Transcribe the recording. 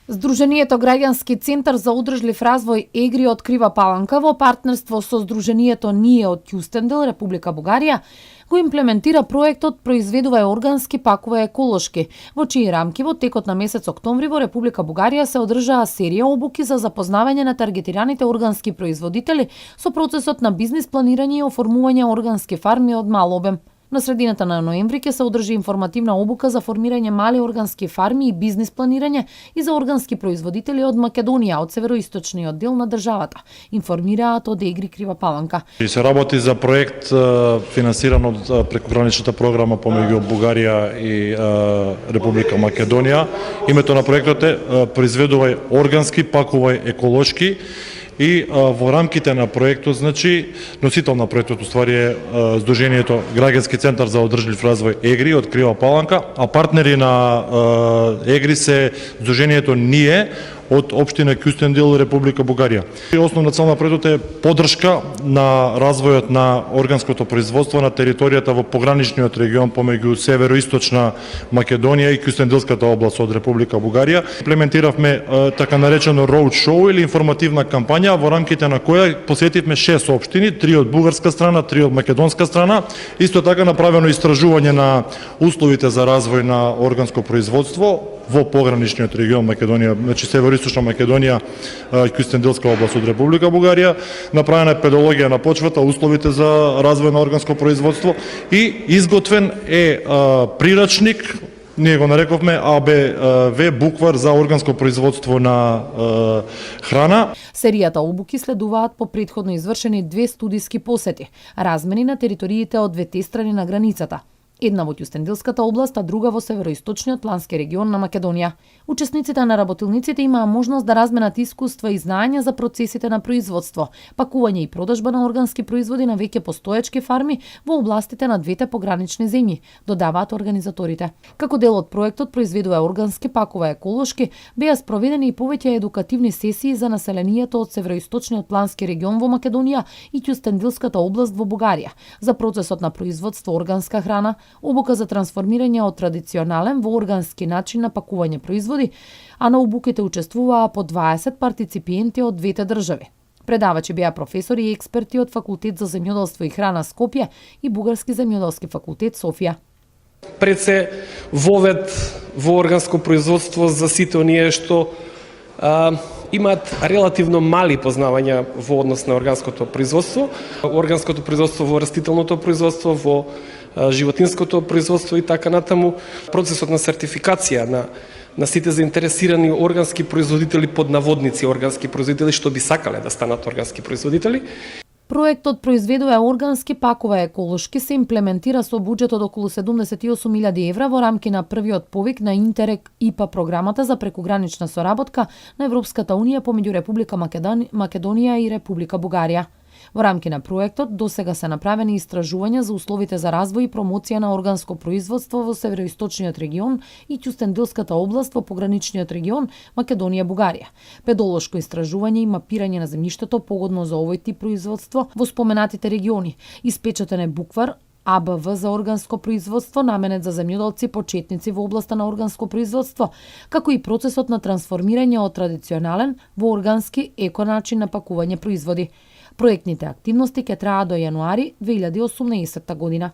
Здруженијето Граѓански центар за одржлив развој ЕГРИ од Крива Паланка во партнерство со Здруженијето Ние од Кјустендил, Република Бугарија, го имплементира проектот Произведувај органски, пакувај еколошки, во чии рамки во текот на месец октомври во Република Бугарија се одржаа серија обуки за запознавање на таргетираните органски производители со процесот на бизнис планирање и оформување органски фарми од мал обем. На средината на ноември ќе се одржи информативна обука за формирање мали органски фарми и бизнис планирање и за органски производители од Македонија, од североисточниот дел на државата, информираат од ЕГРИ Крива Паланка. И се работи за проект финансиран од прекограничната програма помеѓу Бугарија и Република Македонија. Името на проектот е Произведувај органски, пакувај еколошки. И во рамките на проектот, значи, носител на проектот уствари е Здруженијето Граѓански центар за одржлив развој ЕГРИ од Крива Паланка, а партнери на ЕГРИ се Здруженијето Ние од општина Кјустендил, Република Бугарија. Основна цел на проектот е поддршка на развојот на органското производство на територијата во пограничниот регион помеѓу североисточна Македонија и Кјустендилската област од Република Бугарија. Имплементиравме така наречено роуд шоу или информативна кампања во рамките на која посетивме 6 општини, 3 од бугарска страна, 3 од македонска страна. Исто така направено истражување на условите за развој на органско производство во пограничниот регион Македонија, значи североисточна Македонија, Кјустендилска област од Република Бугарија, направена е педологија на почвата, условите за развој на органско производство и изготвен е прирачник, ние го нарековме АБВ буквар за органско производство на храна. Серијата обуки следуваат по претходно извршени 2 студиски посети, размени на териториите од двете страни на границата. Една во Кјустендилската област, а друга во североисточниот лански регион на Македонија. Учесниците на работилниците имаа можност да разменат искуства и знаења за процесите на производство, пакување и продажба на органски производи на веќе постоечки фарми во областите на двете погранични земји, додаваат организаторите. Како дел од проектот Произведувај органски, пакувај еколошки, беа спроведени и повеќе едукативни сесии за населението од североисточниот плански регион во Македонија и Кјустендилската област во Бугарија, за процесот на производство органска храна, обука за трансформирање од традиционален во органски начин на пакување производи, а на обуките учествуваа по 20 партиципиенти од двете држави. Предавачи беа професори и експерти од Факултет за земјоделство и храна Скопје и Бугарски земјоделски факултет Софија. Пред се вовед во органско производство за сите оние што имаат релативно мали познавања во однос на органското производство во растителното производство, во животинското производство и така натаму. Процесот на сертификација на сите заинтересирани органски производители под наводници, органски производители што би сакале да станат органски производители. Проектот Произведувај органски, пакувај еколошки се имплементира со буџет од околу 78.000 евра во рамки на првиот повик на Интерек ИПА програмата за прекогранична соработка на Европската Унија помеѓу Република Македонија и Република Бугарија. Во рамки на проектот досега се направени истражувања за условите за развој и промоција на органско производство во североисточниот регион и Кјустендилската област во пограничниот регион Македонија-Бугарија. Педолошко истражување и мапирање на земјиштето погодно за овој тип производство во споменатите региони. Испечатен е буквар АБВ за органско производство, наменет за земјоделци почетници во областа на органско производство, како и процесот на трансформирање од традиционален во органски еконачин на пакување производи. Проектните активности ќе траат до јануари 2018 година.